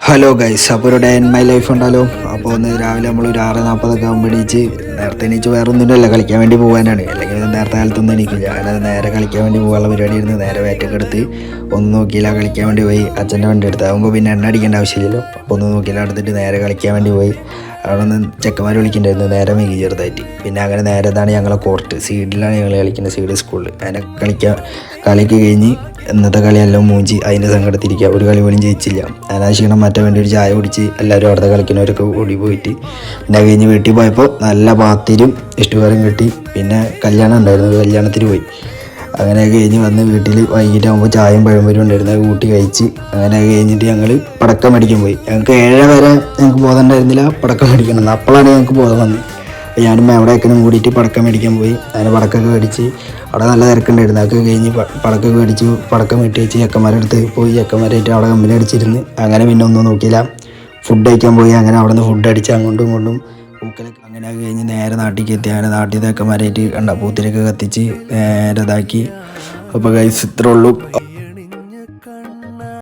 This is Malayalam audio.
ഹലോ ഗൈസ്, അപ്പോൾ ഒരു ഡേ ഇൻ മൈ ലൈഫ് ഉണ്ടല്ലോ. അപ്പോൾ ഒന്ന് രാവിലെ നമ്മൾ ഒരു 6:40 ആകുമ്പോൾ എണീച്ച് നേരത്തെ എണീച്ച് വേറെ ഒന്നുമില്ല, കളിക്കാൻ വേണ്ടി പോകാനാണ്. അല്ലെങ്കിൽ നേരത്തെ കാലത്തൊന്നും എണീക്കില്ല. അങ്ങനെ നേരെ കളിക്കാൻ വേണ്ടി പോകാനുള്ള പരിപാടിയായിരുന്നു. നേരെ വേറ്റൊക്കെ എടുത്ത് ഒന്നും നോക്കിയില്ല, കളിക്കാൻ വേണ്ടി പോയി. അച്ഛൻ്റെ വണ്ടി എടുത്ത് ആകുമ്പോൾ പിന്നെ എണ്ണ അടിക്കേണ്ട ആവശ്യമില്ലല്ലോ. അപ്പോൾ ഒന്നും നോക്കിയില്ല, എടുത്തിട്ട് നേരെ കളിക്കാൻ വേണ്ടി പോയി. അവിടെ നിന്ന് ചെക്കന്മാർ വിളിക്കുന്നുണ്ടായിരുന്നു, നേരെ മേകി ചെറുതായിട്ട്. പിന്നെ അങ്ങനെ നേരെ ഇതാണ് ഞങ്ങളെ കോർട്ട്, സീഡിലാണ് ഞങ്ങൾ കളിക്കുന്നത്, സീഡ് സ്കൂളിൽ. അങ്ങനെ കളിയൊക്കെ കഴിഞ്ഞ് ഇന്നത്തെ കളിയെല്ലാം മൂഞ്ചി അതിൻ്റെ സങ്കടത്തിരിക്കുക. ഒരു കളി പോലും ജയിച്ചില്ല. ഞാൻ ആ ക്ഷീണം മാറ്റാൻ വേണ്ടി ഒരു ചായ കുടിച്ച് എല്ലാവരും അവിടുത്തെ കളിക്കുന്നവരൊക്കെ ഓടി പോയിട്ട് പിന്നെ കഴിഞ്ഞ് വീട്ടിൽ പോയപ്പോൾ നല്ല പാത്തിരും ഇഷ്ടകാരം കിട്ടി. പിന്നെ കല്യാണം ഉണ്ടായിരുന്നു, കല്യാണത്തിന് പോയി. അങ്ങനെ കഴിഞ്ഞ് വന്ന് വീട്ടിൽ വൈകിട്ടാകുമ്പോൾ ചായയും പഴംപൊരിയും ഉണ്ടായിരുന്നു, കൂട്ടി കഴിച്ച്. അങ്ങനെ കഴിഞ്ഞിട്ട് ഞങ്ങൾ പടക്കം മേടിക്കാൻ പോയി. ഞങ്ങൾക്ക് 7 വരെ ഞങ്ങൾക്ക് ബോധം ഉണ്ടായിരുന്നില്ല പടക്കം മേടിക്കണം. അപ്പോഴാണ് ഞങ്ങൾക്ക് ബോധം വന്നത്. ഞാനും എവിടെയൊക്കെ കൂടിയിട്ട് പടക്കം മേടിക്കാൻ പോയി. അതിന് പടക്കമൊക്കെ മേടിച്ച് അവിടെ നല്ല തിരക്കുണ്ടായിരുന്നു. അതൊക്കെ കഴിഞ്ഞ് പടക്കം മേടിച്ചു, പടക്കം വെട്ടി വെച്ച് ചെക്കന്മാരുടെ അടുത്ത് പോയി. ചെക്കന്മാരായിട്ട് അവിടെ കമ്പനി അടിച്ചിരുന്ന് അങ്ങനെ പിന്നെ ഒന്നും നോക്കിയില്ല. ഫുഡ് കഴിക്കാൻ പോയി. അങ്ങനെ അവിടെ നിന്ന് ഫുഡ് അടിച്ച് അങ്ങോട്ടും ഇങ്ങോട്ടും പൂക്കലൊക്കെ അങ്ങനെ കഴിഞ്ഞ് നേരെ നാട്ടിലേക്ക് എത്തി. അങ്ങനെ നാട്ടിൽ ചെക്കന്മാരായിട്ട് പൂത്തിരൊക്കെ കത്തിച്ച് നേരെ ഇതാക്കി. അപ്പോൾ ഗൈസ് ഇത്രേ ഉള്ളൂ.